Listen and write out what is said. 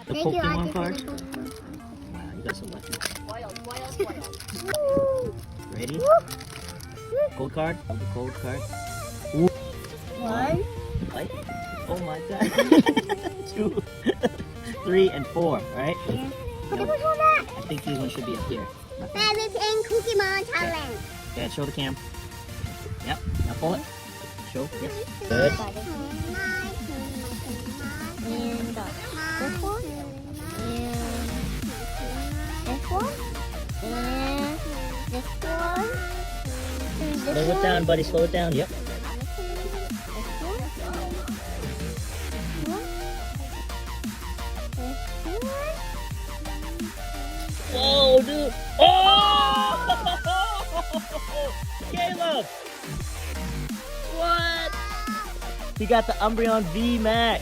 The Thank you, Pokemon Auntie, for card. the Pokemon. Wow, you got some lucky. Woo! Ready? Gold card. The gold card. One. Right? Oh my god. 2, 3, and 4. Right? Yeah. No, that. I think these ones should be up here. Rabbit and Cookie Challenge. Yeah, show the cam. Yep. Now pull it. Show. Yes. Good. And this one. And this one. And this one. And this Slow it down, buddy. Slow it down. Yep. Whoa, dude. Oh! Caleb! What? He got the Umbreon V Max.